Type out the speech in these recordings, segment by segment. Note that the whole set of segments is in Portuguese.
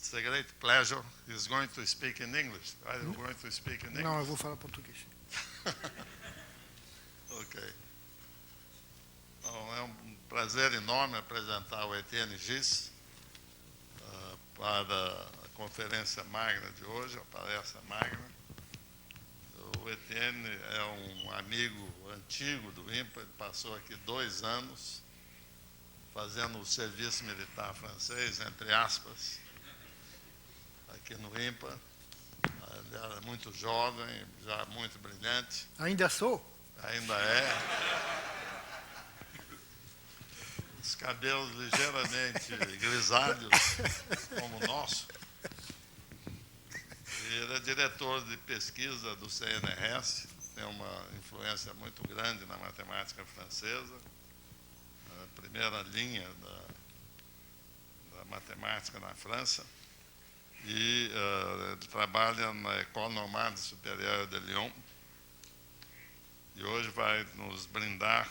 It's a great pleasure. He's going to speak in English. Are you going to speak in English? Não, eu vou falar português. Ok. Então, é um prazer enorme apresentar o Etienne Gis para a conferência magna de hoje, a palestra magna. O Etienne é um amigo antigo do INPA, ele passou aqui 2 anos fazendo o serviço militar francês, entre aspas, aqui no INPA. Ele era muito jovem, já muito brilhante. Ainda sou? Ainda é. Os cabelos ligeiramente grisalhos, como o nosso. E ele é diretor de pesquisa do CNRS, tem uma influência muito grande na matemática francesa, a primeira linha da matemática na França. E ele trabalha na École Normale Supérieure de Lyon. E hoje vai nos brindar,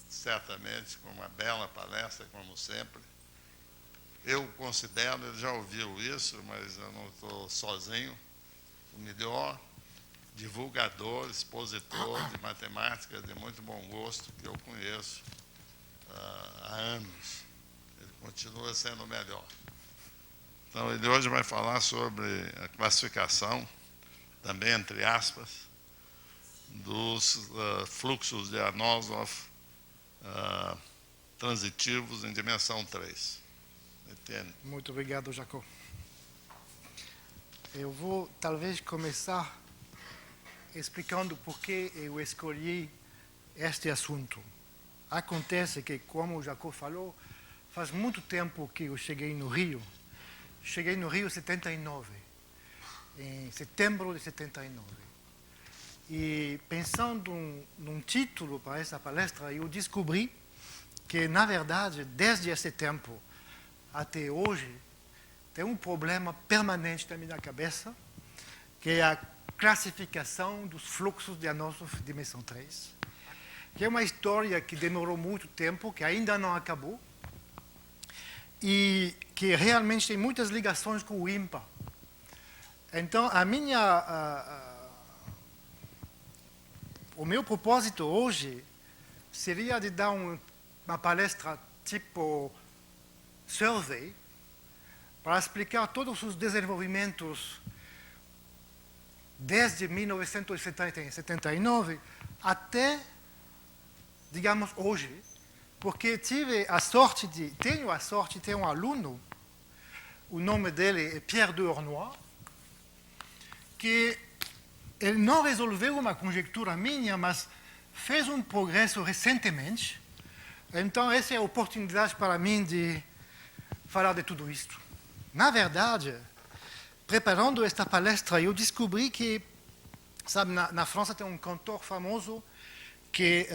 certamente, com uma bela palestra, como sempre. Eu considero, ele já ouviu isso, mas eu não estou sozinho, o melhor divulgador, expositor de matemática de muito bom gosto que eu conheço há anos. Ele continua sendo o melhor. Então, ele hoje vai falar sobre a classificação, também entre aspas, dos fluxos de Anosov transitivos em dimensão 3. Entende? Muito obrigado, Jacob. Eu vou talvez começar explicando por que eu escolhi este assunto. Acontece que, como o Jacob falou, faz muito tempo que eu cheguei no Rio. Cheguei no Rio em 79, em setembro de 79. E pensando num título para essa palestra, eu descobri que, na verdade, desde esse tempo até hoje, tem um problema permanente na minha cabeça, que é a classificação dos fluxos de Anosov dimensão 3, que é uma história que demorou muito tempo, que ainda não acabou, e que realmente tem muitas ligações com o INPA. Então, o meu propósito hoje seria de dar uma palestra tipo survey, para explicar todos os desenvolvimentos desde 1979 até, digamos, hoje, porque tenho a sorte de ter um aluno, o nome dele é Pierre Deornois, que ele não resolveu uma conjectura minha, mas fez um progresso recentemente. Então, essa é a oportunidade para mim de falar de tudo isto. Na verdade, preparando esta palestra, eu descobri que, sabe, na França tem um cantor famoso que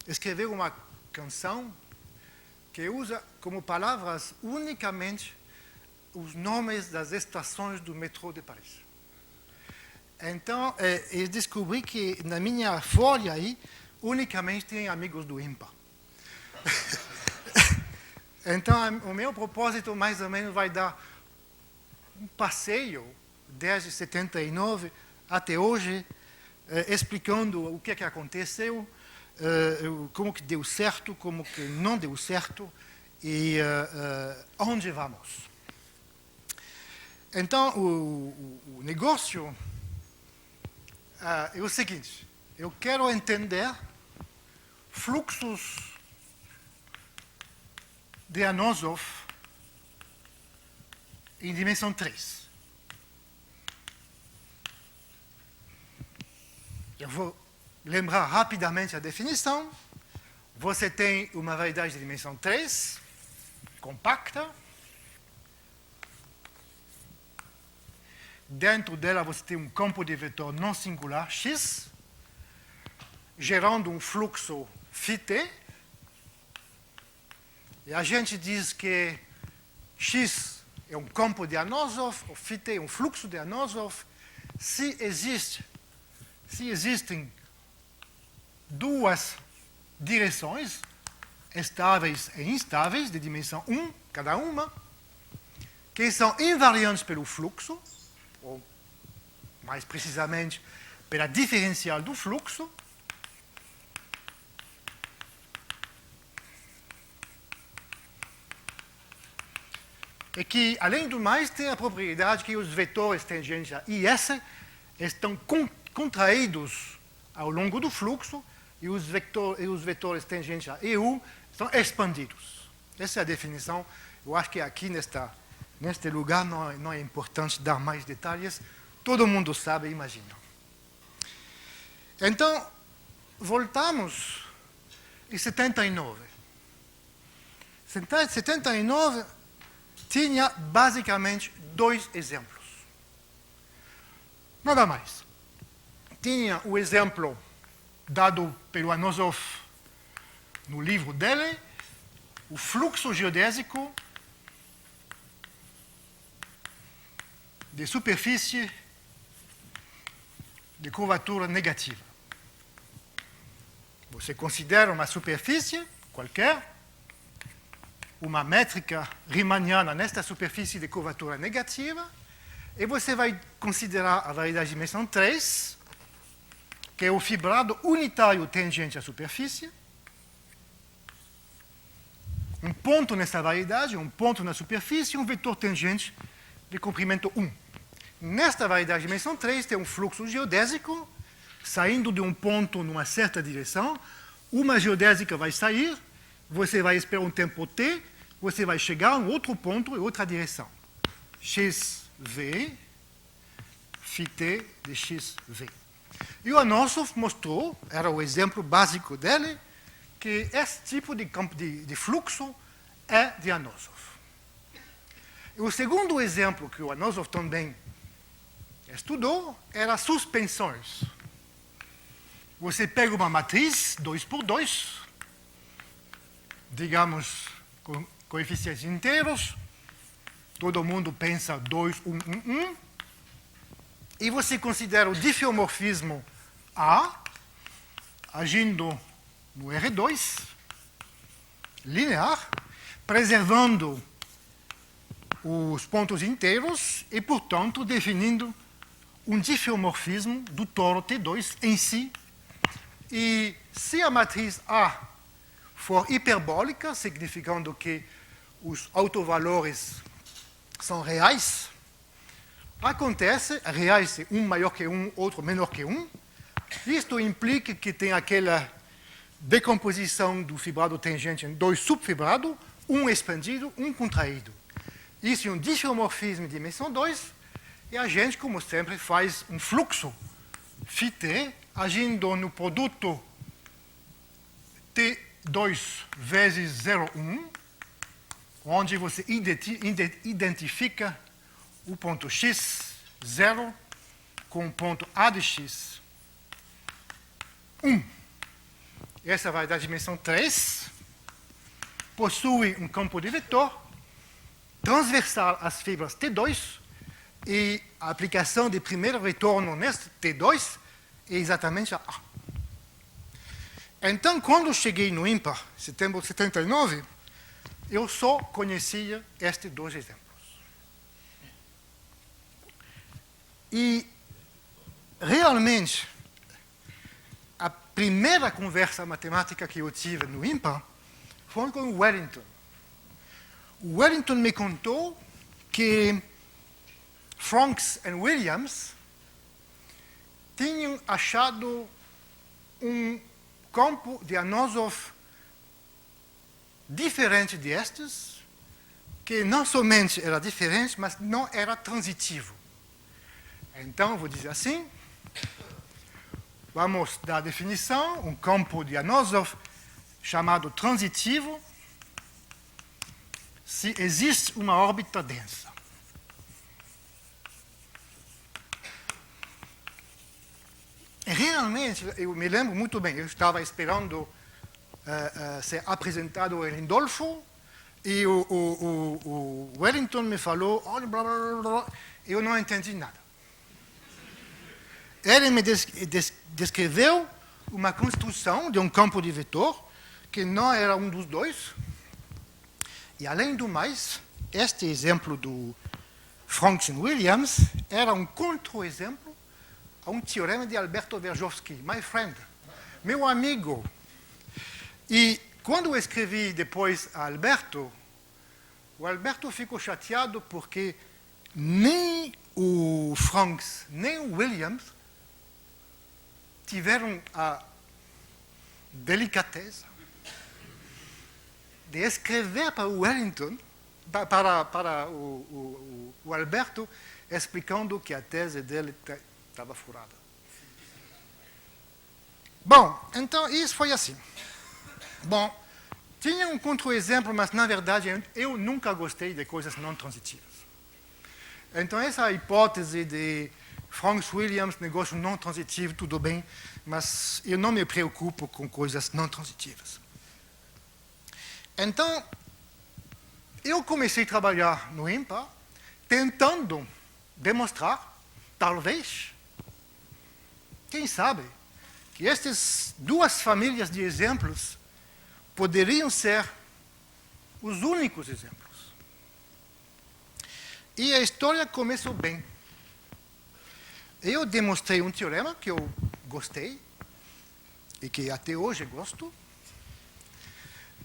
escreveu uma canção que usa como palavras unicamente os nomes das estações do metrô de Paris. Então, eu descobri que na minha folha aí, unicamente tem amigos do INPA. Então, o meu propósito, mais ou menos, vai dar um passeio desde 79 até hoje, explicando o que aconteceu, como que deu certo, como que não deu certo e onde vamos. Então, o negócio é o seguinte: eu quero entender fluxos de Anosov em dimensão 3. Eu vou lembrar rapidamente a definição. Você tem uma variedade de dimensão 3, compacta. Dentro dela você tem um campo de vetor não singular, X, gerando um fluxo φt. E a gente diz que X é um campo de Anosov, ou φt é um fluxo de Anosov, se existem duas direções, estáveis e instáveis, de dimensão 1, cada uma, que são invariantes pelo fluxo, ou mais precisamente pela diferencial do fluxo, e que, além do mais, tem a propriedade que os vetores tangentes a IS estão contraídos ao longo do fluxo e os vetores tangentes a EU são expandidos. Essa é a definição. Eu acho que aqui, neste lugar, não é importante dar mais detalhes. Todo mundo sabe, imagina. Então, voltamos em 79. Em 79, tinha basicamente dois exemplos. Nada mais. Tinha o exemplo dado pelo Anosov no livro dele, o fluxo geodésico de superfície de curvatura negativa. Você considera uma superfície qualquer, uma métrica riemanniana nesta superfície de curvatura negativa, e você vai considerar a variedade de dimensão 3, que é o fibrado unitário tangente à superfície, um ponto nessa variedade, um ponto na superfície, um vetor tangente de comprimento 1. Nesta variedade de dimensão 3 tem um fluxo geodésico saindo de um ponto numa certa direção, uma geodésica vai sair, você vai esperar um tempo t, você vai chegar a um outro ponto em outra direção. xv, φt de xv. E o Anosov mostrou, era o exemplo básico dele, que esse tipo de campo de fluxo é de Anosov. E o segundo exemplo que o Anosov também estudou era suspensões. Você pega uma matriz 2x2, digamos, com coeficientes inteiros, todo mundo pensa 2, 1, 1, 1, e você considera o diffeomorfismo A agindo no R2, linear, preservando os pontos inteiros e, portanto, definindo um diffeomorfismo do toro T2 em si. E se a matriz A for hiperbólica, significando que os autovalores são reais, acontece, reais é um maior que um, outro menor que um. Isto implica que tem aquela decomposição do fibrado tangente em dois subfibrados, um expandido, um contraído. Isso é um diffeomorfismo de dimensão 2, e a gente, como sempre, faz um fluxo φt agindo no produto T2 vezes 0,1, onde você identifica o ponto x, 0, com o ponto A de x, 1. Essa vai dar dimensão 3, possui um campo de vetor transversal às fibras T2, e a aplicação de primeiro retorno neste T2 é exatamente a A. Então, quando cheguei no IMPA, setembro de 79, eu só conhecia estes dois exemplos. E, realmente, a primeira conversa matemática que eu tive no IMPA foi com o Wellington. O Wellington me contou que Franks e Williams tinham achado um campo de Anosov diferente destes, que não somente era diferente, mas não era transitivo. Então, vou dizer assim, vamos dar a definição, um campo de Anosov chamado transitivo, se existe uma órbita densa. Realmente, eu me lembro muito bem, eu estava esperando ser apresentado ao Lindolfo, e o Wellington me falou, olha, blá, blá, blá, blá, eu não entendi nada. Ele me descreveu uma construção de um campo de vetor, que não era um dos dois, e além do mais, este exemplo do Franks e Williams era um contra-exemplo a um teorema de Alberto Verjovsky, my friend, meu amigo. E quando eu escrevi depois a Alberto, o Alberto ficou chateado porque nem o Franks, nem o Williams tiveram a delicadeza de escrever para o Wellington, para o Alberto, explicando que a tese dele estava furada. Bom, então isso foi assim. Bom, tinha um contra-exemplo, mas na verdade eu nunca gostei de coisas não transitivas. Então essa hipótese de Franks Williams, negócio não transitivo, tudo bem, mas eu não me preocupo com coisas não transitivas. Então, eu comecei a trabalhar no INPA tentando demonstrar, talvez, quem sabe, que estas duas famílias de exemplos poderiam ser os únicos exemplos. E a história começou bem. Eu demonstrei um teorema que eu gostei, e que até hoje gosto,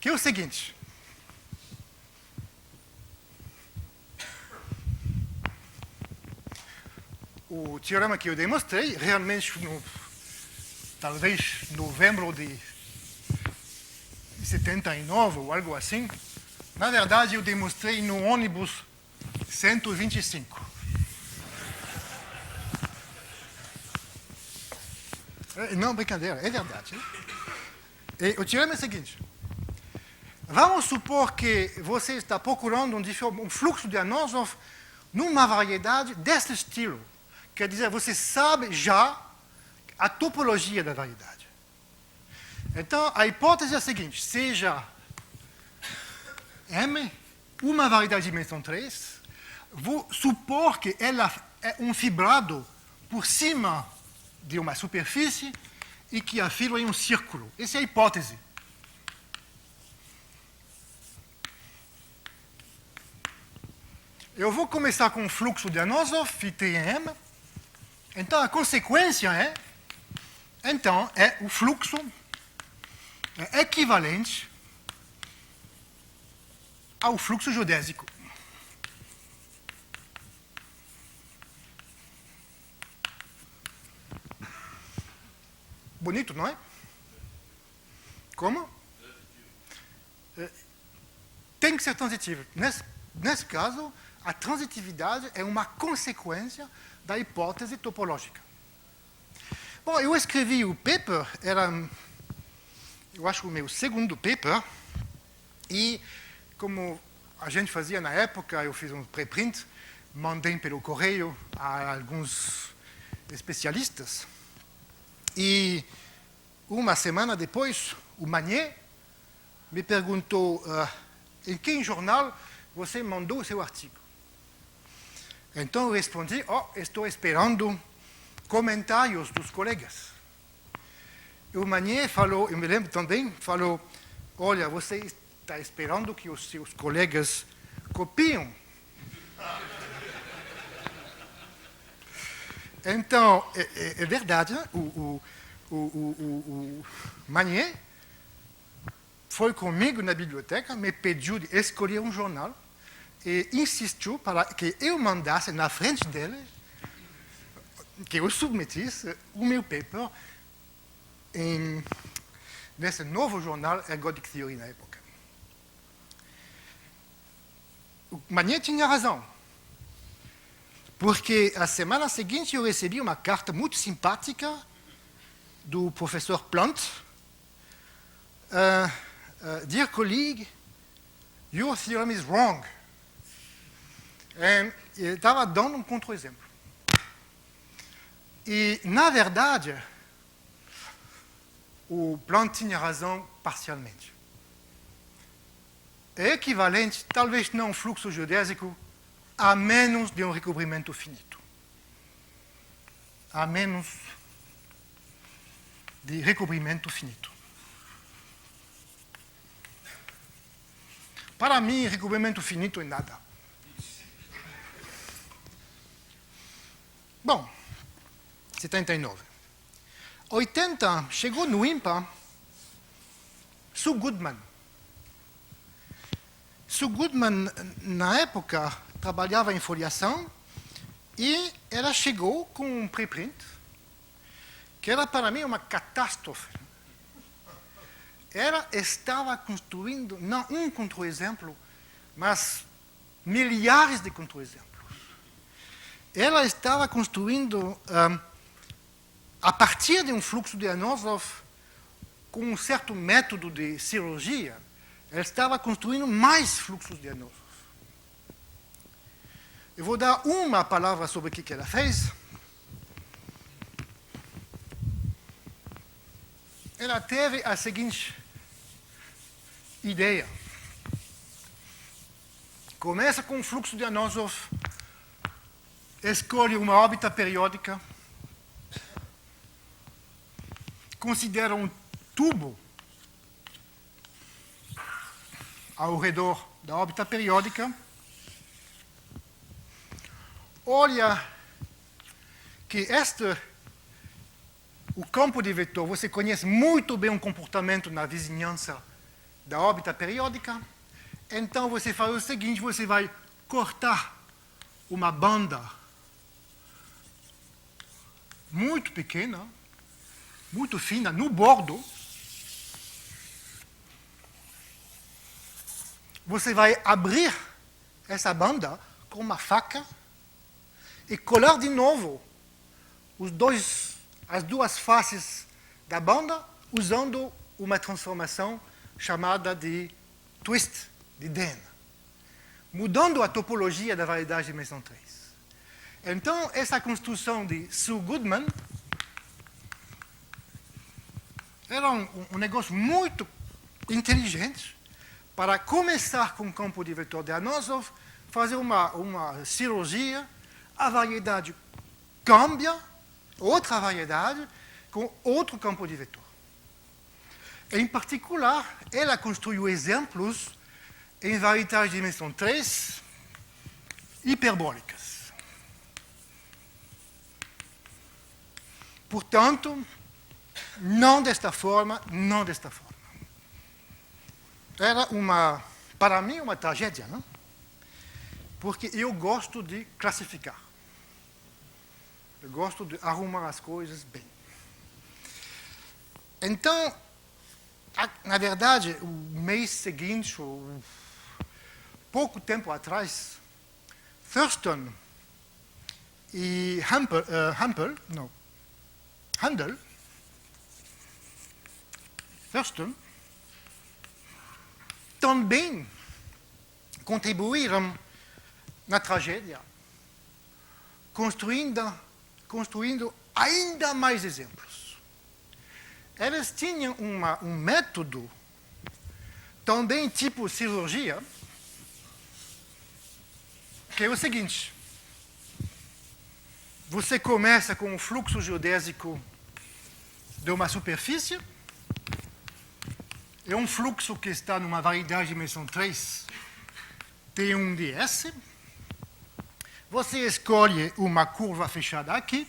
que é o seguinte. O teorema que eu demonstrei, realmente, talvez novembro de 79 ou algo assim, na verdade eu demonstrei no ônibus 125. Não, brincadeira, é verdade. E o teorema é o seguinte. Vamos supor que você está procurando um fluxo de Anosov numa variedade desse estilo. Quer dizer, você sabe já a topologia da variedade. Então, a hipótese é a seguinte. Seja M uma variedade de dimensão 3, vou supor que ela é um fibrado por cima de uma superfície e que a fibra é um círculo. Essa é a hipótese. Eu vou começar com um fluxo de Anosov, φTM. Então, a consequência é o fluxo equivalente ao fluxo geodésico. Bonito, não é? Como? Tem que ser transitivo. Nesse caso, a transitividade é uma consequência da hipótese topológica. Bom, eu escrevi o paper, eu acho o meu segundo paper, e como a gente fazia na época, eu fiz um preprint, mandei pelo correio a alguns especialistas, e uma semana depois, o Magnier me perguntou em que jornal você mandou o seu artigo. Então eu respondi, estou esperando comentários dos colegas. E o Magnier falou, eu me lembro também, falou, olha, você está esperando que os seus colegas copiem. Então, é verdade, né? O Magnier foi comigo na biblioteca, me pediu de escolher um jornal e insistiu para que eu mandasse na frente dele, que eu submetisse o meu paper nesse novo jornal Ergodic Theory na época. O Magnier tinha razão, porque a semana seguinte eu recebi uma carta muito simpática do professor Plant. Dear colleague, your theorem is wrong. Ele estava dando um contra-exemplo. E, na verdade, o Plant tinha razão parcialmente. É equivalente, talvez não um fluxo geodésico, a menos de um recobrimento finito. A menos de recobrimento finito. Para mim, recobrimento finito é nada. Bom, 79. 80, chegou no INPA Sue Goodman. Sue Goodman, na época, trabalhava em foliação e ela chegou com um preprint que era para mim uma catástrofe. Ela estava construindo, não um contra-exemplo, mas milhares de contra-exemplos. Ela estava construindo, a partir de um fluxo de Anosov, com um certo método de cirurgia, ela estava construindo mais fluxos de Anosov. Eu vou dar uma palavra sobre o que ela fez. Ela teve a seguinte ideia. Começa com um fluxo de Anosov, escolhe uma órbita periódica, considera um tubo ao redor da órbita periódica, olha que o campo de vetor, você conhece muito bem o comportamento na vizinhança da órbita periódica, então você faz o seguinte, você vai cortar uma banda muito pequena, muito fina, no bordo. Você vai abrir essa banda com uma faca e colar de novo as duas faces da banda usando uma transformação chamada de twist, de Den, mudando a topologia da variedade de Mason 3. Então, essa construção de Sue Goodman era um negócio muito inteligente para começar com o campo de vetor de Anosov, fazer uma cirurgia, a variedade cambia, outra variedade, com outro campo de vetor. Em particular, ela construiu exemplos em variedades de dimensão 3 hiperbólicas. Portanto, não desta forma, não desta forma. Era para mim, uma tragédia, não? Porque eu gosto de classificar. Eu gosto de arrumar as coisas bem. Então, na verdade, o mês seguinte, ou pouco tempo atrás, Thurston e Handel, Thurston, também contribuíram na tragédia, construindo ainda mais exemplos. Eles tinham um método, também tipo cirurgia, que é o seguinte. Você começa com um fluxo geodésico de uma superfície, é um fluxo que está numa variedade de dimensão 3, T1 de S. Você escolhe uma curva fechada aqui,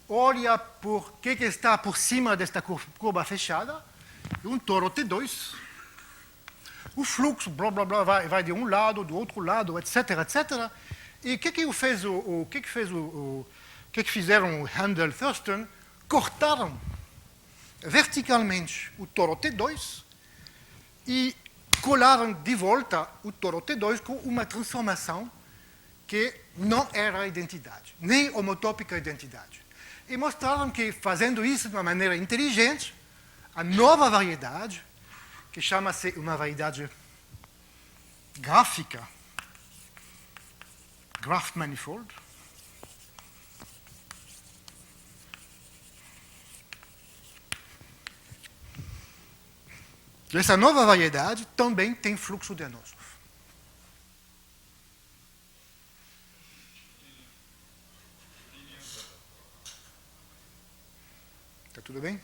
olha por que está por cima desta curva fechada, um toro T2. O fluxo, blá, blá, blá, vai de um lado, do outro lado, etc., etc. E o que fizeram o Handel e Thurston? Cortaram verticalmente o toro T2 e colaram de volta o toro T2 com uma transformação que não era identidade, nem homotópica identidade. E mostraram que, fazendo isso de uma maneira inteligente, a nova variedade, que chama-se uma variedade gráfica, graph manifold, essa nova variedade também tem fluxo de Anosov. Está tudo bem?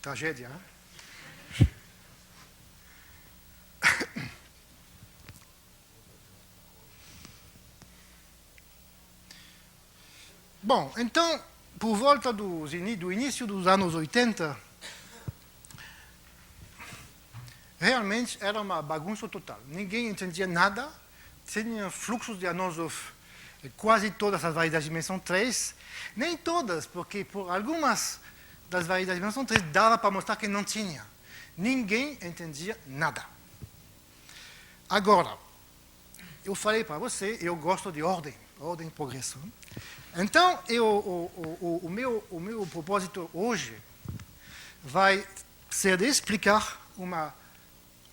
Tragédia, hein? Bom, então, por volta do início dos anos 80, realmente era uma bagunça total. Ninguém entendia nada, tinha fluxos de Anosov, quase todas as variedades de dimensão 3, nem todas, porque por algumas das variedades de dimensão 3 dava para mostrar que não tinha. Ninguém entendia nada. Agora, eu falei para você, eu gosto de ordem e progresso. Então, o meu propósito hoje vai ser de explicar uma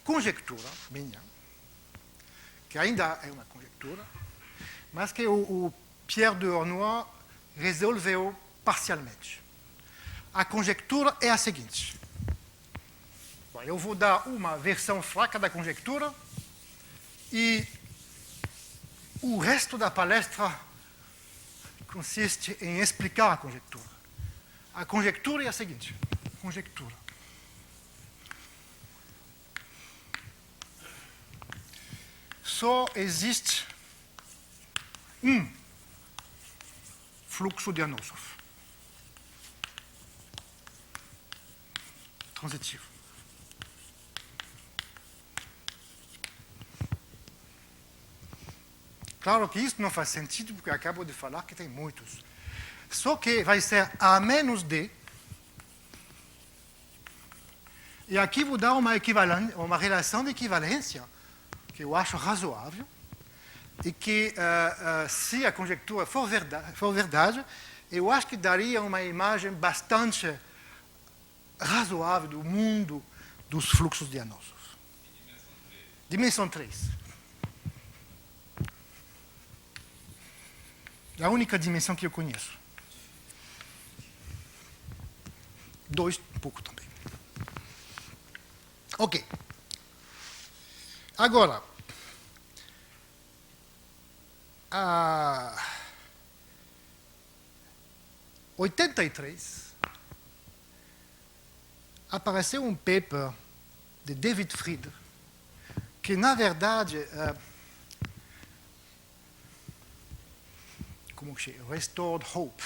conjectura minha, que ainda é uma conjectura, mas que o Pierre de Hornoy resolveu parcialmente. A conjectura é a seguinte. Bom, eu vou dar uma versão fraca da conjectura e o resto da palestra consiste em explicar a conjectura. A conjectura é a seguinte. Conjectura. Só existe um fluxo de Anosov. Transitivo. Claro que isso não faz sentido, porque eu acabo de falar que tem muitos. Só que vai ser A menos D. E aqui vou dar uma relação de equivalência que eu acho razoável e que, se a conjectura for verdade, eu acho que daria uma imagem bastante razoável do mundo dos fluxos de Anosov. Dimensão 3. É a única dimensão que eu conheço. 2, pouco também. Ok. Agora, em 83, apareceu um paper de David Fried, que, na verdade, como que chama? Restored Hope,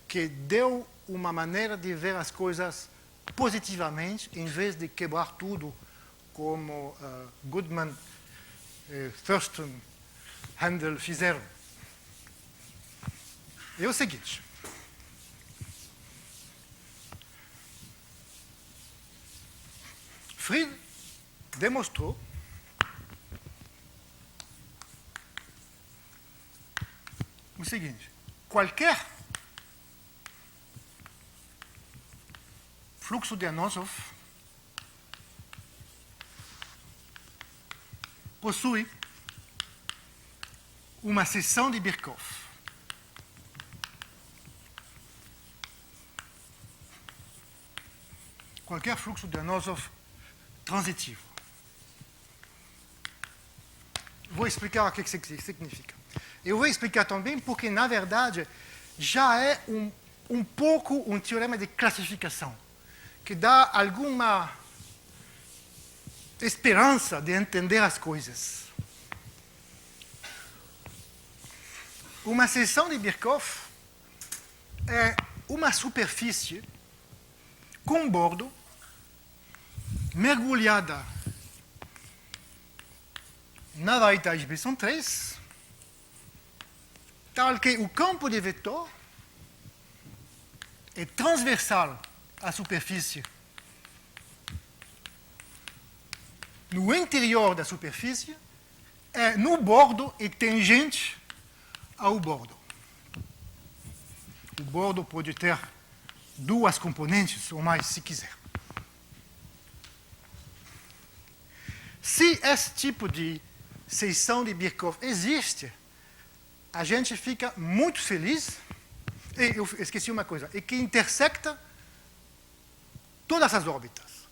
que deu uma maneira de ver as coisas positivamente, em vez de quebrar tudo, como Goodman, Thurston, Handel fizeram. É o seguinte. Fried demonstrou o seguinte: qualquer fluxo de Anosov possui uma seção de Birkhoff. Qualquer fluxo de Anosov transitivo. Vou explicar o que isso significa. Eu vou explicar também porque, na verdade, já é um pouco um teorema de classificação, que dá alguma esperança de entender as coisas. Uma seção de Birkhoff é uma superfície com bordo mergulhada na variedade de dimensão 3, tal que o campo de vetor é transversal à superfície. No interior da superfície, no bordo e tangente ao bordo. O bordo pode ter duas componentes ou mais, se quiser. Se esse tipo de seção de Birkhoff existe, a gente fica muito feliz. E eu esqueci uma coisa, e que intersecta todas as órbitas.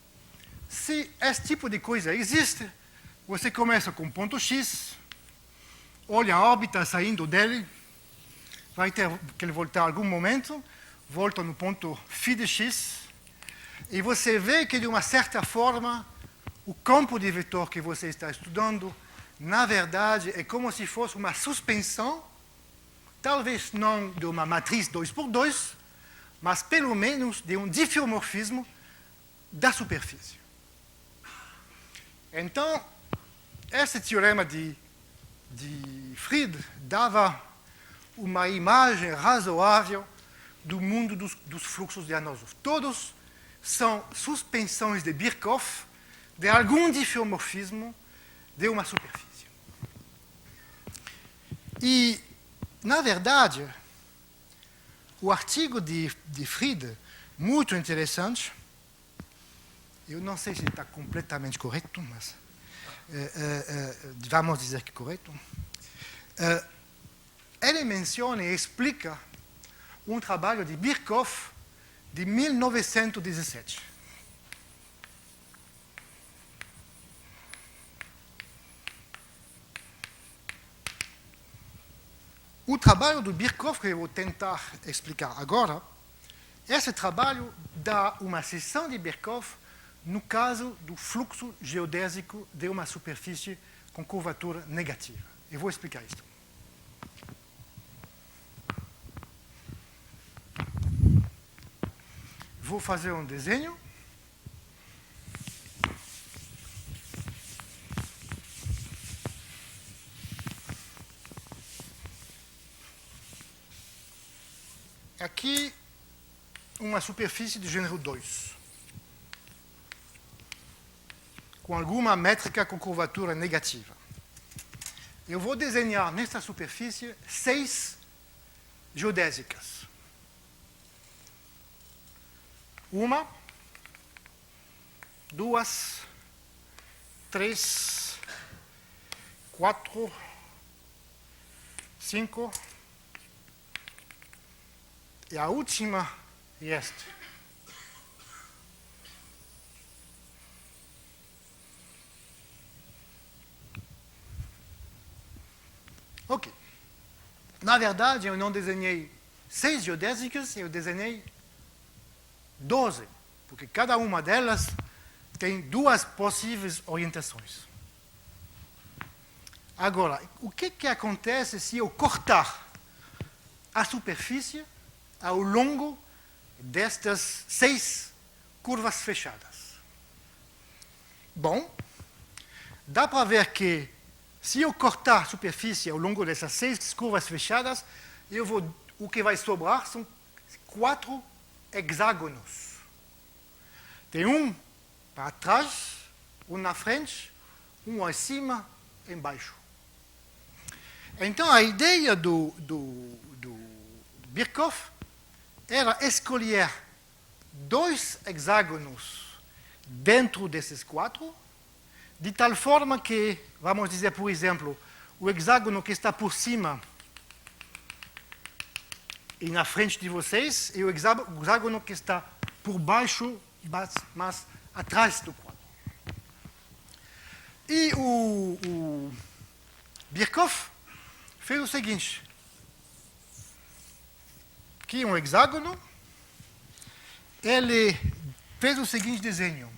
Se esse tipo de coisa existe, você começa com ponto X, olha a órbita saindo dele, vai ter que ele voltar em algum momento, volta no ponto φ de x, e você vê que, de uma certa forma, o campo de vetor que você está estudando, na verdade, é como se fosse uma suspensão talvez não de uma matriz 2x2, mas pelo menos de um diffeomorfismo da superfície. Então, esse teorema de Fried dava uma imagem razoável do mundo dos fluxos de Anosov. Todos são suspensões de Birkhoff de algum diffeomorfismo de uma superfície. E, na verdade, o artigo de Fried, muito interessante, eu não sei se está completamente correto, mas vamos dizer que é correto, ele menciona e explica um trabalho de Birkhoff de 1917. O trabalho do Birkhoff, que eu vou tentar explicar agora, esse trabalho dá uma seção de Birkhoff no caso do fluxo geodésico de uma superfície com curvatura negativa. Eu vou explicar isso. Vou fazer um desenho. Aqui, uma superfície de gênero 2, com alguma métrica com curvatura negativa. Eu vou desenhar nesta superfície 6 geodésicas. 1, 2, 3, 4, 5, e a última é esta. Ok. Na verdade, eu não desenhei 6 geodésicas, eu desenhei 12, porque cada uma delas tem 2 possíveis orientações. Agora, o que acontece se eu cortar a superfície ao longo destas 6 curvas fechadas? Bom, dá para ver que se eu cortar a superfície ao longo dessas 6 curvas fechadas, o que vai sobrar são 4 hexágonos. Tem um para trás, um na frente, um acima, embaixo. Então, a ideia do Birkhoff era escolher 2 hexágonos dentro desses 4, de tal forma que, vamos dizer, por exemplo, o hexágono que está por cima e na frente de vocês, e o hexágono que está por baixo, mas atrás do quadro. E o Birkhoff fez o seguinte: aqui um hexágono, ele fez o seguinte desenho.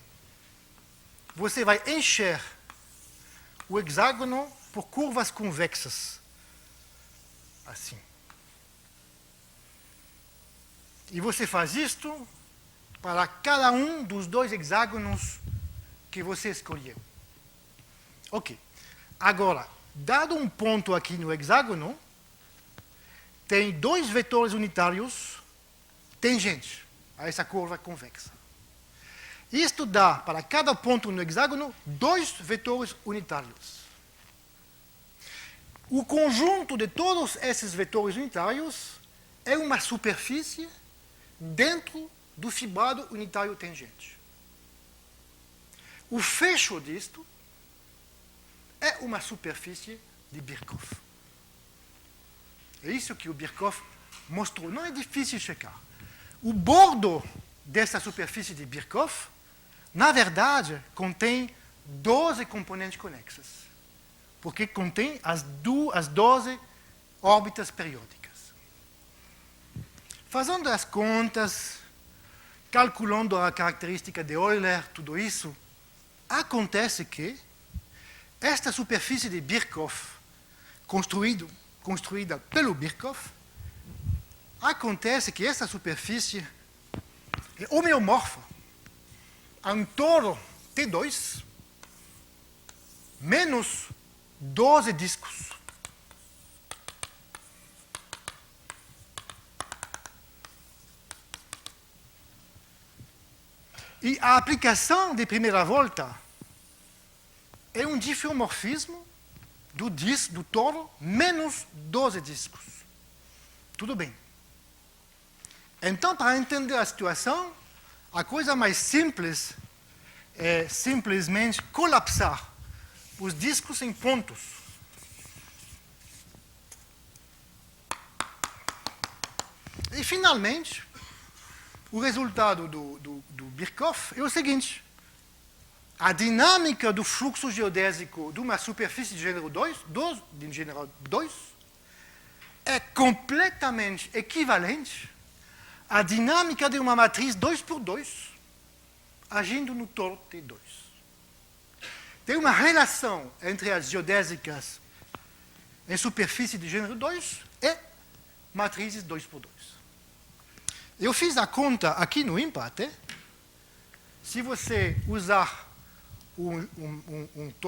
Você vai encher o hexágono por curvas convexas, assim. E você faz isto para cada um dos 2 hexágonos que você escolheu. Ok. Agora, dado um ponto aqui no hexágono, tem 2 vetores unitários tangentes a essa curva convexa. Isto dá para cada ponto no hexágono 2 vetores unitários. O conjunto de todos esses vetores unitários é uma superfície dentro do fibrado unitário tangente. O fecho disto é uma superfície de Birkhoff. É isso que o Birkhoff mostrou. Não é difícil checar. O bordo dessa superfície de Birkhoff, na verdade, contém 12 componentes conexas, porque contém as 12 órbitas periódicas. Fazendo as contas, calculando a característica de Euler, tudo isso, acontece que esta superfície de Birkhoff, construído construída pelo Birkhoff, acontece que essa superfície é homeomorfa a um toro T2 menos 12 discos. E a aplicação de primeira volta é um diffeomorfismo do disco do toro menos 12 discos. Tudo bem. Então, para entender a situação, a coisa mais simples é simplesmente colapsar os discos em pontos. E, finalmente, o resultado do Birkhoff é o seguinte. A dinâmica do fluxo geodésico de uma superfície de gênero 2, é completamente equivalente à dinâmica de uma matriz 2x2 agindo no toro T2. Tem uma relação entre as geodésicas em superfície de gênero 2 e matrizes 2x2. Eu fiz a conta aqui no empate. Se você usar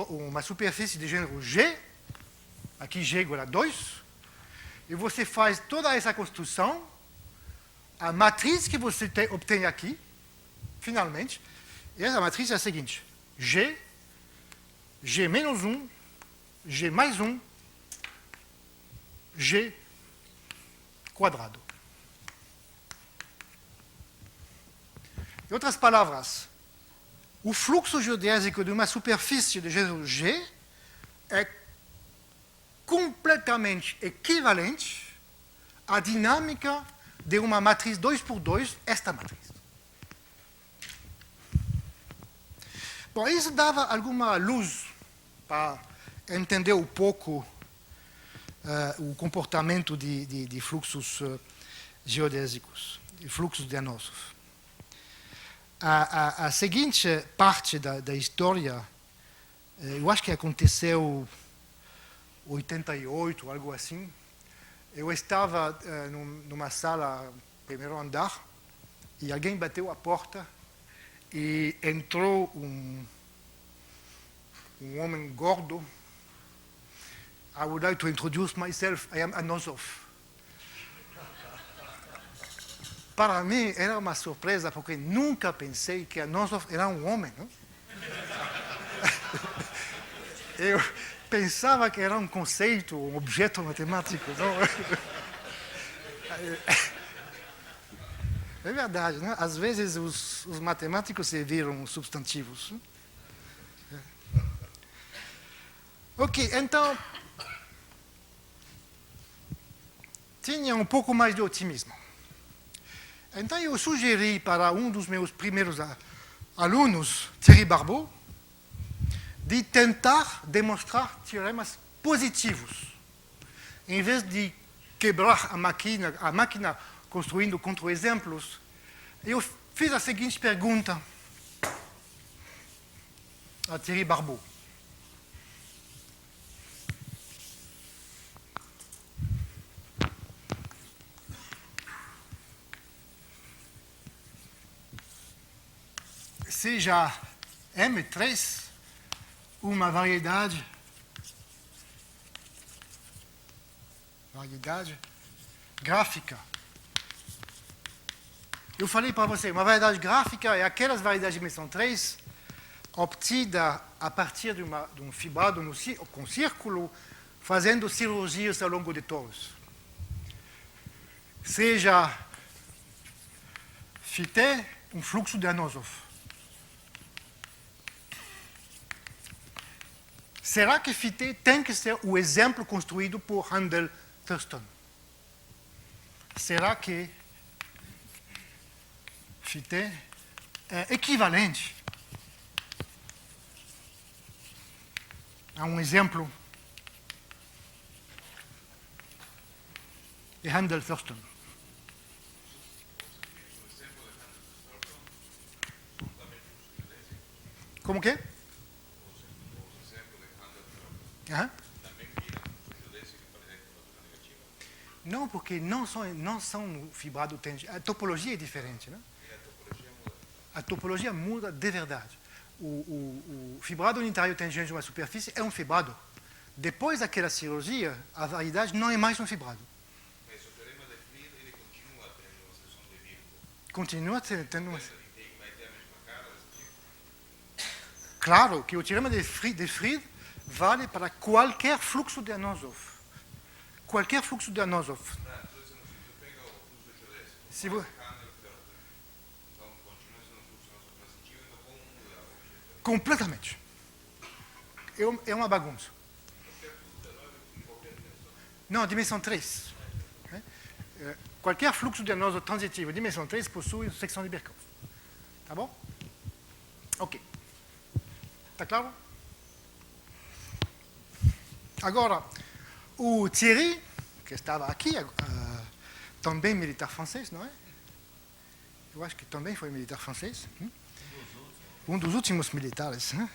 uma superfície de gênero G, aqui G igual a 2, e você faz toda essa construção, a matriz que você obtém aqui, finalmente, essa matriz é a seguinte: G, G menos 1, G mais 1, G quadrado. Em outras palavras, o fluxo geodésico de uma superfície de gênero G é completamente equivalente à dinâmica de uma matriz 2x2, esta matriz. Bom, isso dava alguma luz para entender um pouco o comportamento de fluxos geodésicos, de fluxos de Anosov. A seguinte parte da história, eu acho que aconteceu em 88, algo assim. Eu estava numa sala, primeiro andar, e alguém bateu a porta e entrou um homem gordo. I would like to introduce myself, I am Anosov. Para mim era uma surpresa, porque nunca pensei que Anosov era um homem. Não? Eu pensava que era um conceito, um objeto matemático. Não? É verdade, né? Às vezes os matemáticos se viram substantivos. Ok, então, tinha um pouco mais de otimismo. Então, eu sugeri para um dos meus primeiros alunos, Thierry Barbeau, de tentar demonstrar teoremas positivos, em vez de quebrar a máquina construindo contra-exemplos. Eu fiz a seguinte pergunta a Thierry Barbeau. Seja M3 uma variedade gráfica. Eu falei para você, uma variedade gráfica é aquelas variedades de dimensão 3 obtida a partir de um fibrado com círculo, fazendo cirurgias ao longo de toros. Seja φ um fluxo de Anosov. Será que φ tem que ser o exemplo construído por Handel Thurston? Será que φ é equivalente a um exemplo de Handel Thurston? Como que? Não, porque não são fibrado tangente. A topologia é diferente, né? A topologia muda de verdade. O fibrado unitário tangente de uma superfície é um fibrado. Depois daquela cirurgia, a variedade não é mais um fibrado. Mas o teorema de Freed, ele continua tendo uma seção de vírgula. Continua tendo uma... Vai ter a mesma cara desse tipo? Claro que o teorema de Freed vale para qualquer fluxo de Anosov. Qualquer fluxo de Anosov. Tá, então se você pega o fluxo geodésico, Se vo... então continua sendo um fluxo nosso transitivo, então como muda o objeto? Completamente. É uma bagunça. Não, dimensão 3. Qualquer fluxo de Anosov transitivo dimensão 3 possui secção de Birkhoff. Tá bom? Ok. Tá claro? Agora, o Thierry, que estava aqui, também militar francês, não é? Eu acho que também foi militar francês. Um dos últimos militares. Né?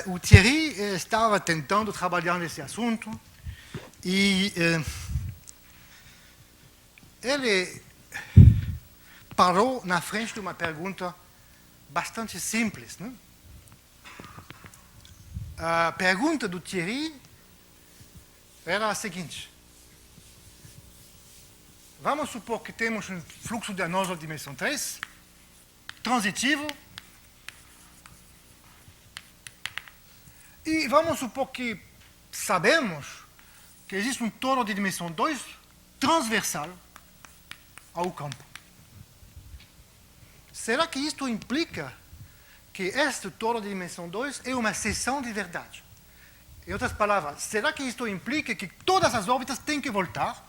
O Thierry estava tentando trabalhar nesse assunto e ele parou na frente de uma pergunta bastante simples. Né? A pergunta do Thierry era a seguinte. Vamos supor que temos um fluxo de Anosov de dimensão 3, transitivo, e vamos supor que sabemos que existe um toro de dimensão 2 transversal ao campo. Será que isto implica que este toro de dimensão 2 é uma seção de verdade? Em outras palavras, será que isto implica que todas as órbitas têm que voltar?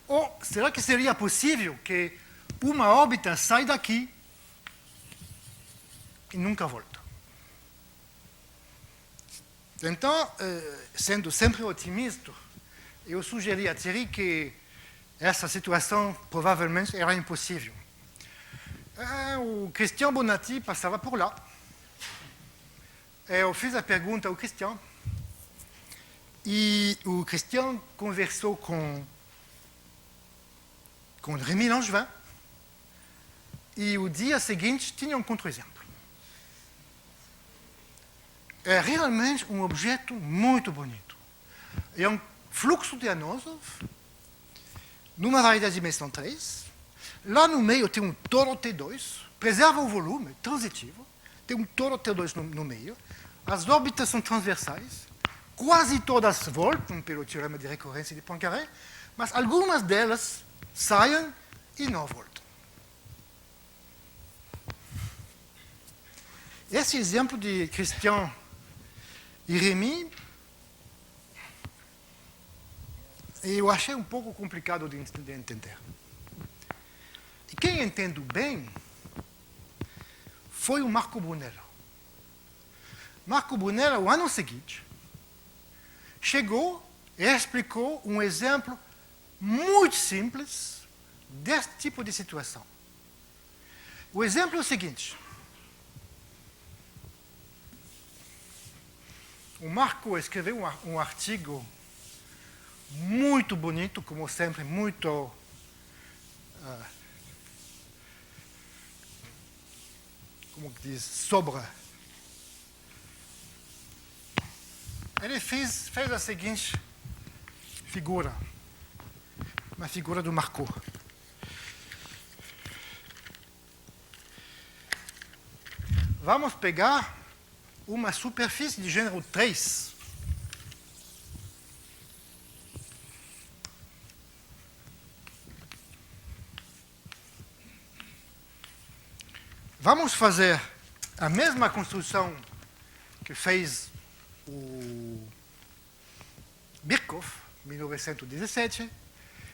Ou será que seria possível que uma órbita saia daqui e nunca volta? Então, sendo sempre otimista, eu sugeri a Thierry que essa situação provavelmente era impossível. O Christian Bonatti passava por lá. Eu fiz a pergunta ao Christian e o Christian conversou com Rémy Langevin e o dia seguinte tinha um contra-exemplo. É realmente um objeto muito bonito. É um fluxo de Anosov numa variedade de dimensão 3. Lá no meio tem um toro T2, preserva o volume, transitivo. Tem um toro T2 no meio. As órbitas são transversais. Quase todas voltam pelo teorema de recorrência de Poincaré, mas algumas delas saem e não voltam. Esse exemplo de Christian e Rémy, eu achei um pouco complicado de entender. E quem entende bem foi o Marco Brunella. Marco Brunella, o ano seguinte, chegou e explicou um exemplo muito simples desse tipo de situação. O exemplo é o seguinte. O Marco escreveu um artigo muito bonito, como sempre, muito como diz, sobre. Ele fez a seguinte figura, uma figura do Marco. Vamos pegar uma superfície de gênero 3. Vamos fazer a mesma construção que fez o Birkhoff, em 1917,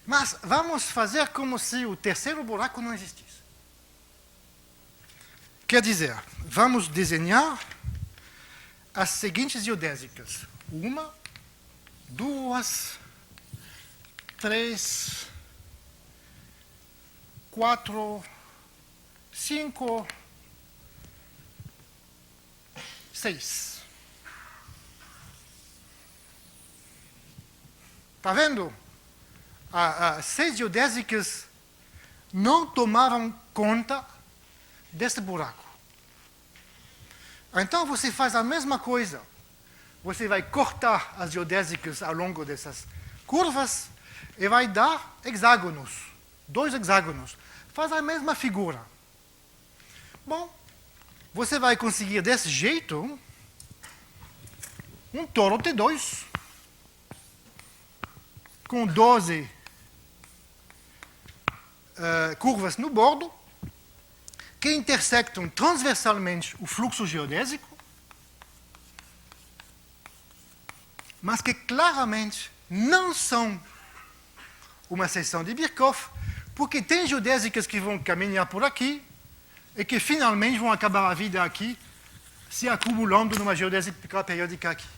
mas vamos fazer como se o terceiro buraco não existisse. Quer dizer, vamos desenhar as seguintes geodésicas. 1, 2, 3, 4, 5, 6. Está vendo? Seis geodésicas não tomavam conta desse buraco. Então você faz a mesma coisa. Você vai cortar as geodésicas ao longo dessas curvas e vai dar hexágonos, 2 hexágonos. Faz a mesma figura. Bom, você vai conseguir desse jeito um toro T2 com 12 curvas no bordo que intersectam transversalmente o fluxo geodésico, mas que claramente não são uma seção de Birkhoff, porque tem geodésicas que vão caminhar por aqui e que finalmente vão acabar a vida aqui, se acumulando numa geodésica periódica aqui.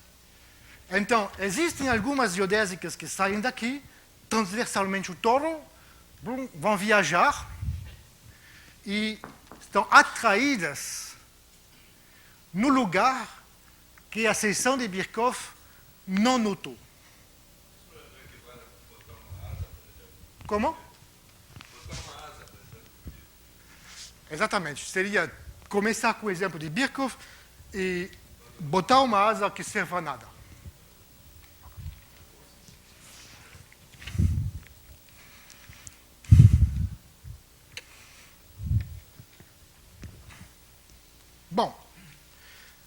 Então, existem algumas geodésicas que saem daqui, transversalmente o toro, vão viajar e estão atraídas no lugar que a seção de Birkhoff não notou. Como? Exatamente. Seria começar com o exemplo de Birkhoff e botar uma asa que serve a nada. Bom,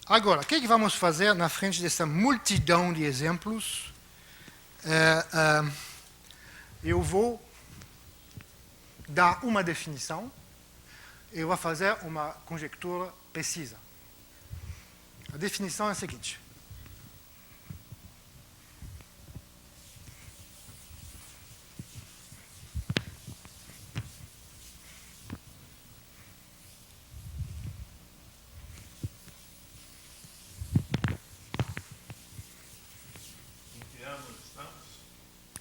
agora, o que vamos fazer na frente dessa multidão de exemplos? Eu vou dar uma definição, eu vou fazer uma conjectura precisa. A definição é a seguinte.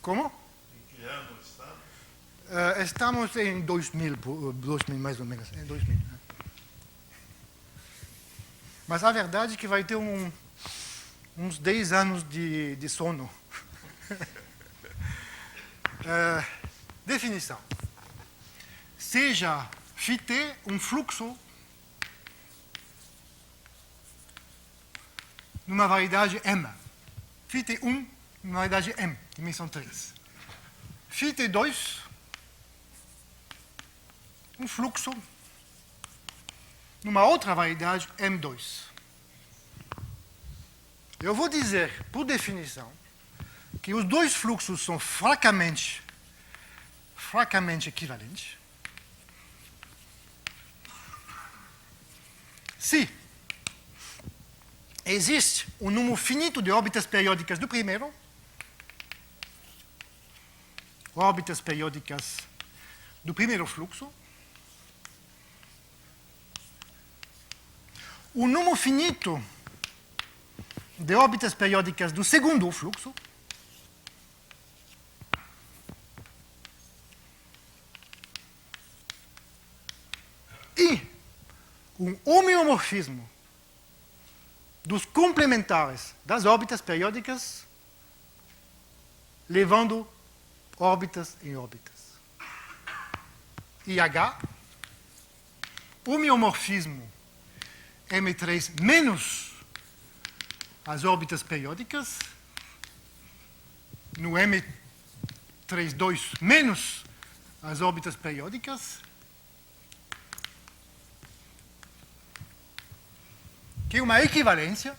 Como? Em que ano estamos? Estamos em 2000, mais ou menos, em 2000. Né? Mas a verdade é que vai ter uns 10 anos de sono. Definição. Seja φt um fluxo numa variedade M. φt1 numa variedade M, dimensão 3. φt2 um fluxo numa outra variedade M2. Eu vou dizer, por definição, que os dois fluxos são fracamente equivalentes. Se existe um número finito de órbitas periódicas do primeiro, órbitas periódicas do primeiro fluxo, o número finito de órbitas periódicas do segundo fluxo, e um homeomorfismo dos complementares das órbitas periódicas, levando órbitas em órbitas. E H, homeomorfismo M3 menos as órbitas periódicas, no M32 menos as órbitas periódicas, que é uma equivalência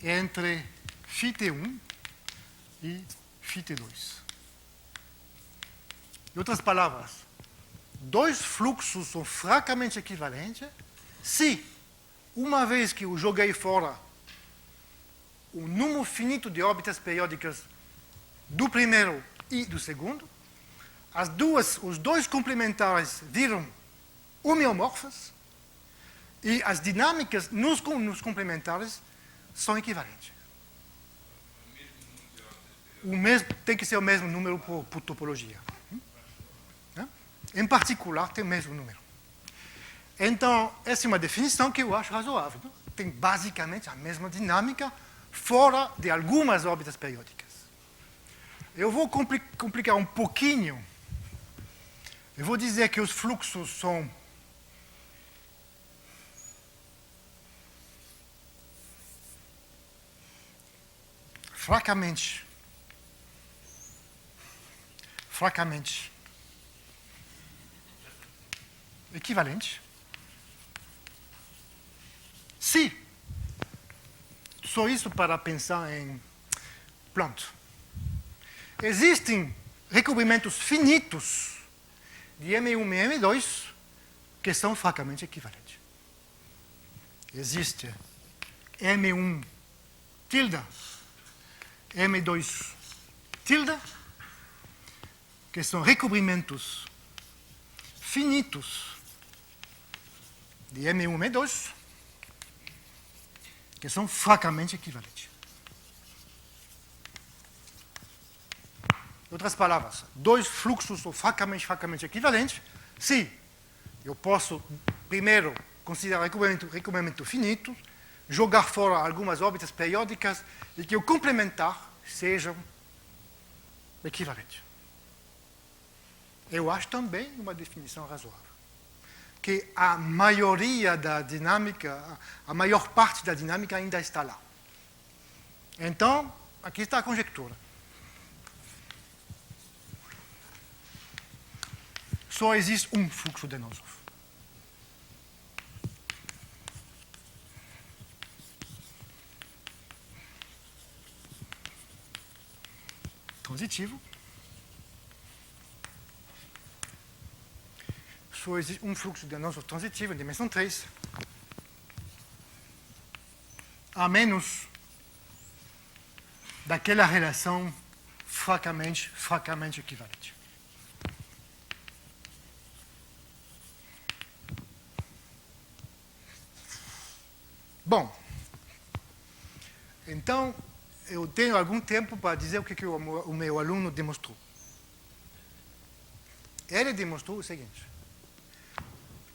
entre φt1 e φt2. Em outras palavras, dois fluxos são fracamente equivalentes se, uma vez que eu joguei fora o número finito de órbitas periódicas do primeiro e do segundo, os dois complementares viram homeomorfas e as dinâmicas nos complementares são equivalentes. Tem que ser o mesmo número por topologia. Em particular, tem o mesmo número. Então, essa é uma definição que eu acho razoável. Tem basicamente a mesma dinâmica fora de algumas órbitas periódicas. Eu vou complicar um pouquinho. Eu vou dizer que os fluxos são fracamente equivalentes. Se, só isso para pensar em pronto. Existem recobrimentos finitos de M1 e M2 que são fracamente equivalentes. Existe M1 tilde, M2 tilde, que são recobrimentos finitos de M1 e M2 que são fracamente equivalentes. Em outras palavras, dois fluxos são fracamente equivalentes se eu posso, primeiro, considerar recobrimento finito, jogar fora algumas órbitas periódicas e que o complementar sejam equivalentes. Eu acho também uma definição razoável. Que a maioria da dinâmica, a maior parte da dinâmica ainda está lá. Então, aqui está a conjectura. Só existe um fluxo de Denisov. Transitivo. Só existe um fluxo de Denisov transitivo em dimensão 3. A menos daquela relação fracamente equivalente. Bom, então eu tenho algum tempo para dizer o que o meu aluno demonstrou. Ele demonstrou o seguinte: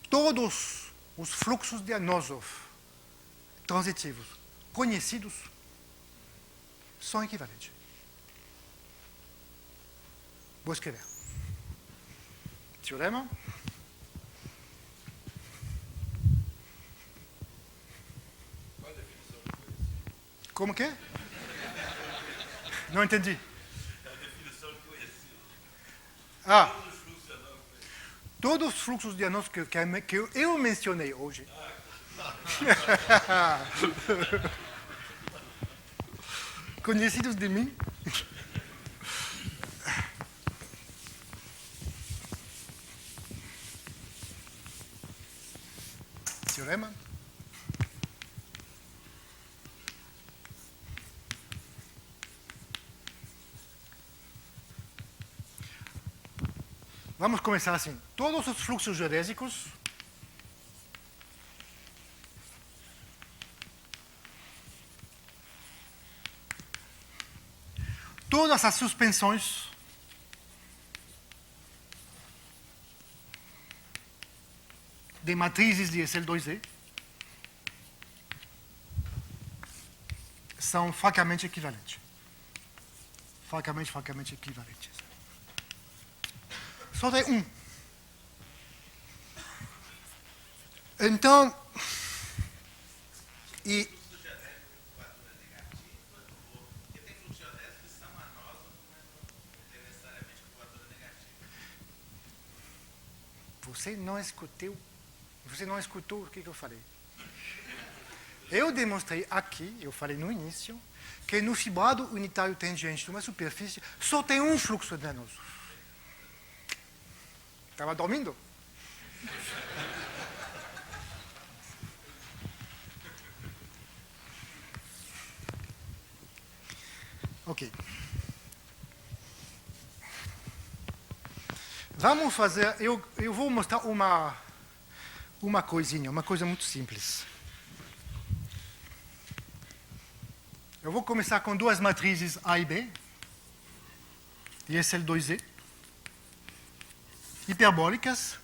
todos os fluxos de Denisov transitivos conhecidos são equivalentes. Vou escrever. Teorema. Como que é? Não entendi. A definição de conhecido. Ah, todos os fluxos de Denisov que eu mencionei hoje. Conhecidos de mim. Teorema. Vamos começar assim. Todos os fluxos geodésicos todas as suspensões de matrizes de SL2E são fracamente equivalentes. Fracamente equivalentes. Só tem um. Então, e você não escutou o que eu falei. Eu demonstrei aqui, eu falei no início, que no fibrado unitário tangente de uma superfície só tem um fluxo de Denisov. Estava dormindo? Ok. Vamos fazer, eu vou mostrar uma coisinha, uma coisa muito simples. Eu vou começar com duas matrizes A e B, de SL2E, hiperbólicas.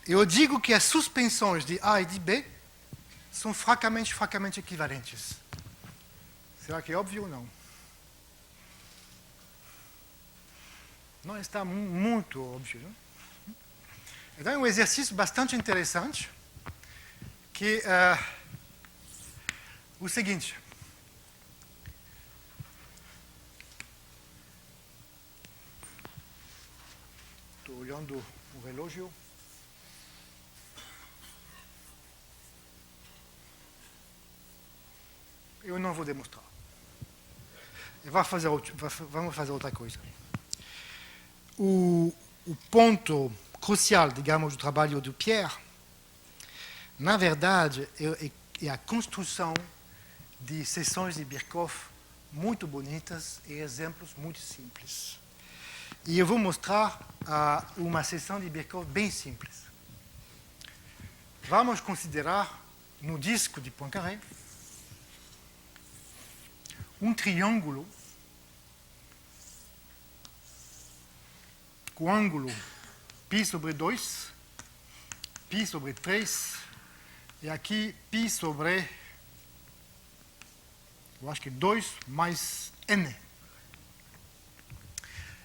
Eu digo que as suspensões de A e de B são fracamente equivalentes. Será que é óbvio ou não? Não está muito óbvio. Não? Então é um exercício bastante interessante, que é o seguinte. Estou olhando o relógio. Eu não vou demonstrar. Vamos fazer outra coisa. O ponto crucial, digamos, do trabalho do Pierre, na verdade, é a construção de sessões de Birkhoff muito bonitas e exemplos muito simples. E eu vou mostrar uma sessão de Birkhoff bem simples. Vamos considerar no disco de Poincaré um triângulo com ângulo π sobre 2, π sobre 3, e aqui π sobre, eu acho que 2 mais n.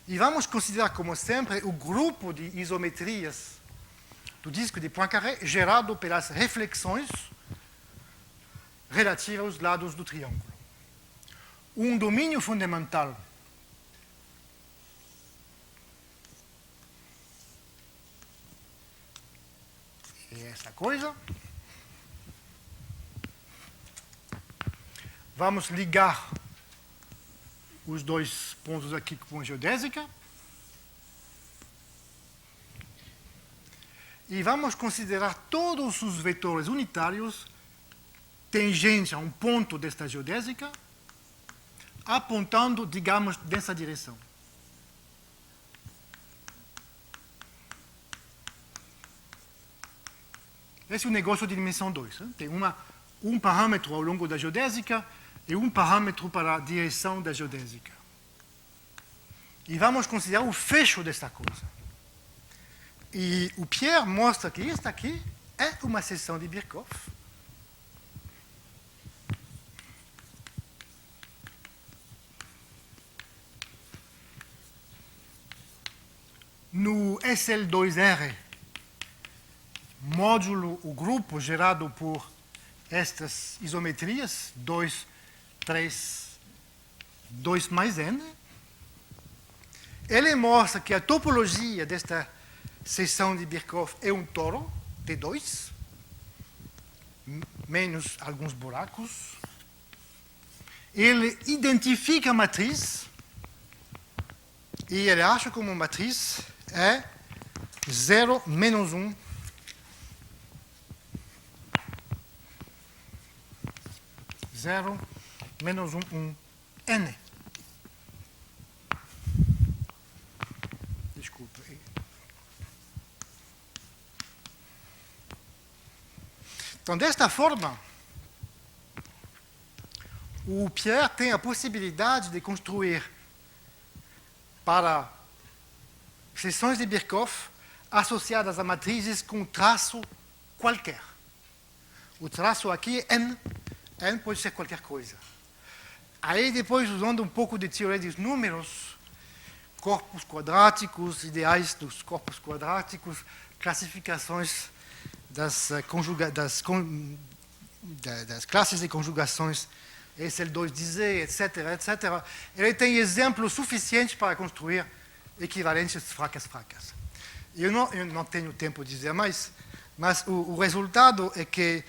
E vamos considerar, como sempre, o grupo de isometrias do disco de Poincaré gerado pelas reflexões relativas aos lados do triângulo. Um domínio fundamental é essa coisa. Vamos ligar os dois pontos aqui com a geodésica. E vamos considerar todos os vetores unitários tangentes a um ponto desta geodésica, apontando, digamos, nessa direção. Esse é um negócio de dimensão 2. Tem um parâmetro ao longo da geodésica e um parâmetro para a direção da geodésica. E vamos considerar o fecho desta coisa. E o Pierre mostra que esta aqui é uma seção de Birkhoff. No SL2R, módulo o grupo gerado por estas isometrias, 2, 3, 2 mais n, ele mostra que a topologia desta seção de Birkhoff é um toro, T2, menos alguns buracos. Ele identifica a matriz e ele acha como matriz é 0, menos 1, 0, menos 1, n. Desculpa. Então, desta forma, o Pierre tem a possibilidade de construir para seções de Birkhoff associadas a matrizes com traço qualquer. O traço aqui é n. N pode ser qualquer coisa. Aí, depois, usando um pouco de teoria dos números, corpos quadráticos, ideais dos corpos quadráticos, classificações das classes de conjugações SL2-Z, etc., etc. Ele tem exemplos suficientes para construir equivalências fracas. Eu não tenho tempo de dizer mais, mas o resultado é que,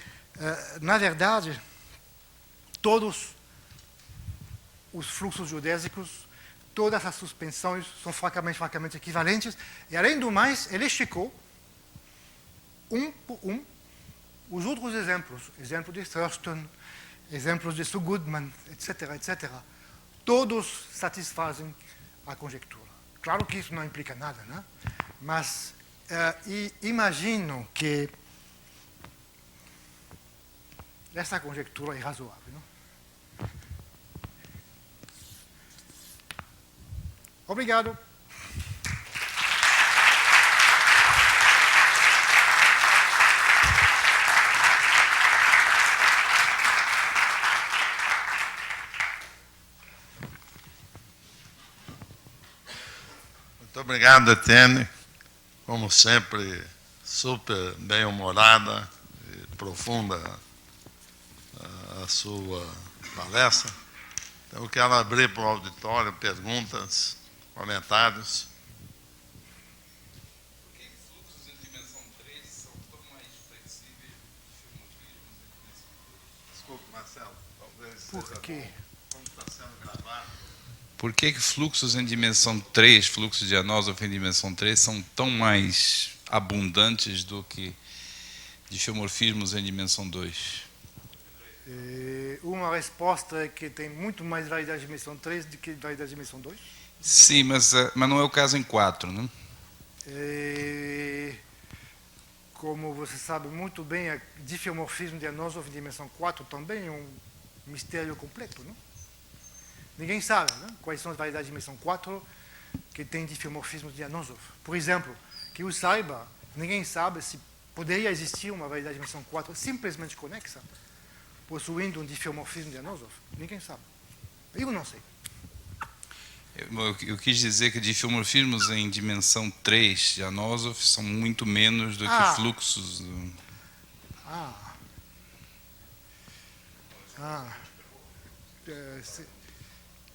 na verdade, todos os fluxos geodésicos, todas as suspensões são fracamente equivalentes, e, além do mais, ele checou, um por um, os outros exemplos, exemplo de Thurston, exemplos de Sue Goodman, etc., todos satisfazem a conjectura. Claro que isso não implica nada, né? Mas imagino que essa conjectura é razoável. Não? Obrigado. Muito obrigado, Etienne. Como sempre, super bem-humorada e profunda a sua palestra. Então, eu quero abrir para o auditório perguntas, comentários. Por que fluxos em dimensão 3 são tão mais flexíveis do que geometrismos em dimensão 2? Desculpe, Marcelo, talvez Por quê? como está sendo gravado. Por que fluxos em dimensão 3, fluxos de Anosov em dimensão 3, são tão mais abundantes do que diffeomorfismos em dimensão 2? Uma resposta é que tem muito mais variedade de dimensão 3 do que variedade de dimensão 2. Sim, mas não é o caso em 4, né? Como você sabe muito bem, o diffeomorfismo de Anosov em dimensão 4 também é um mistério completo, não? Ninguém sabe, né, quais são as variedades de dimensão 4 que têm diffeomorfismo de Anosov. Por exemplo, que eu saiba, ninguém sabe se poderia existir uma variedade de dimensão 4 simplesmente conexa, possuindo um diffeomorfismo de Anosov. Ninguém sabe. Eu não sei. Eu quis dizer que diffeomorfismos em dimensão 3 de Anosov são muito menos do que fluxos.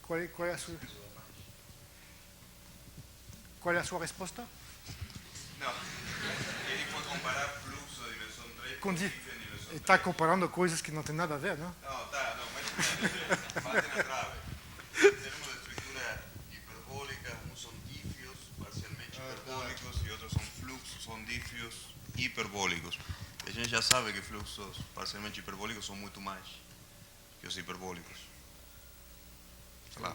Qual é a sua resposta? Não, ele foi comparar fluxo da dimensão 3 Com com dimensão 3. Está comparando coisas que não tem nada a ver, não? Não, tá, não, mas bate na trave. Temos uma estrutura hiperbólica, uns são dífios, parcialmente hiperbólicos, e outros são fluxos, são dífios hiperbólicos. E a gente já sabe que fluxos parcialmente hiperbólicos são muito mais que os hiperbólicos. Sei lá.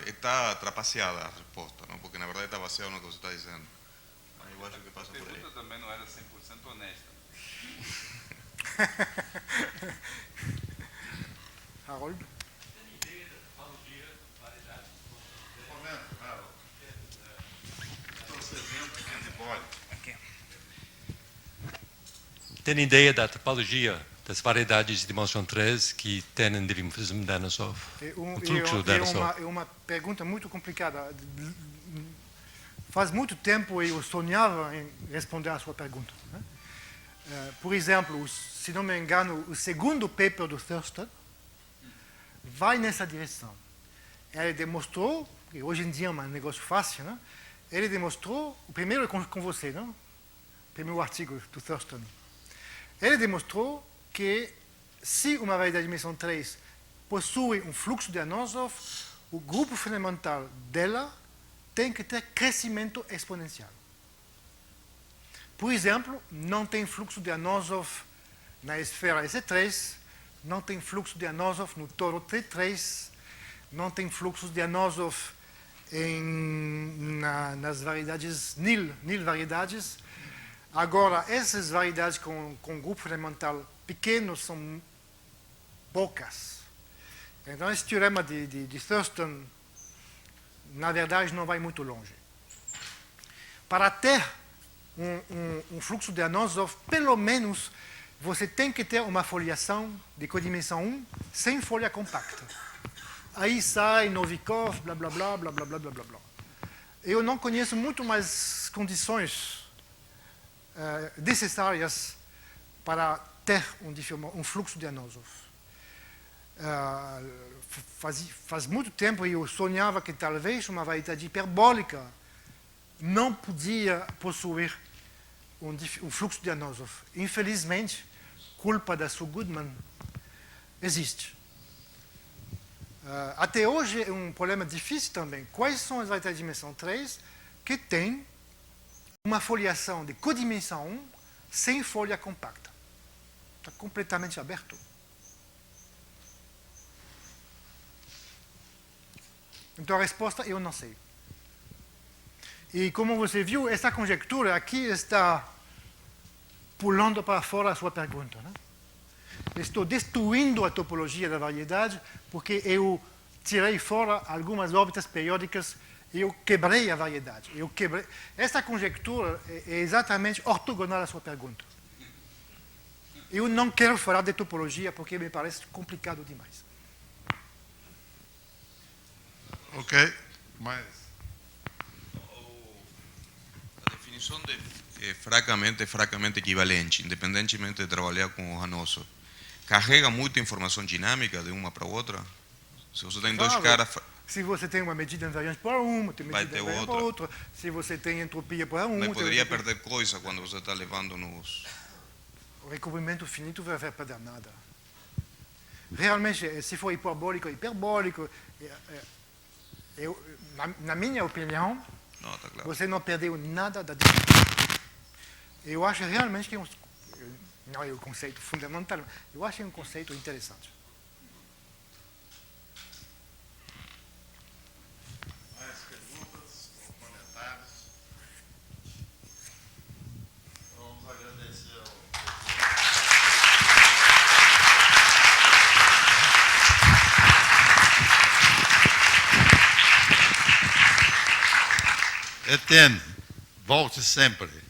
Está trapaceada a resposta, não? Porque na verdade está baseada no que você está dizendo. Mas eu acho que passa por aí. A pergunta também não era 100% honesta. Harold? Tem ideia da topologia das variedades de dimensão 3 que tem em dimorfismo de Anosov? O fluxo de Anosov. É uma pergunta muito complicada. Faz muito tempo eu sonhava em responder a sua pergunta, né? Por exemplo, se não me engano, o segundo paper do Thurston vai nessa direção. Ele demonstrou, que hoje em dia é um negócio fácil, né? Ele demonstrou, o primeiro é com você, não? O primeiro artigo do Thurston. Ele demonstrou que se uma variedade de dimensão 3 possui um fluxo de Anosov, o grupo fundamental dela tem que ter crescimento exponencial. Por exemplo, não tem fluxo de Anosov na esfera S3, não tem fluxo de Anosov no toro T3, não tem fluxos de Anosov nas variedades nil variedades. Agora, essas variedades com grupo fundamental pequeno são poucas. Então, esse teorema de Thurston, na verdade, não vai muito longe. Para ter um fluxo de Anosov, pelo menos, você tem que ter uma foliação de codimensão 1 sem folha compacta. Aí sai Novikov, blá, blá, blá, blá, blá, blá, blá, blá. Eu não conheço muito mais condições necessárias para ter um fluxo de Anosov. Faz muito tempo eu sonhava que talvez uma variedade hiperbólica não podia possuir um fluxo de Anosov. Infelizmente, culpa da Sue Goodman, existe. Até hoje é um problema difícil também. Quais são as variedades de dimensão 3 que têm uma foliação de codimensão 1 sem folha compacta? Está completamente aberto. Então a resposta eu não sei. E como você viu, essa conjectura aqui está pulando para fora a sua pergunta, né? Estou destruindo a topologia da variedade porque eu tirei fora algumas órbitas periódicas e eu quebrei a variedade. Essa conjectura é exatamente ortogonal à sua pergunta. Eu não quero falar de topologia porque me parece complicado demais. Ok, mas definição é fracamente equivalente, independentemente de trabalhar com o Ranoso. Carrega muita informação dinâmica de uma para outra? Se você tem dois caras... Se você tem uma medida de invariância para uma, tem vai medida de ter invariância para outra. Se você tem entropia para um... Mas poderia perder coisa quando você está levando nos... O recobrimento finito vai perder nada. Realmente, se for hiperbólico, na minha opinião, Não, tá claro. você não perdeu nada da dinâmica. Eu acho realmente que não é um conceito fundamental, eu acho que é um conceito interessante. Mais perguntas, comentários? Vamos agradecer ao Etienne, volte sempre.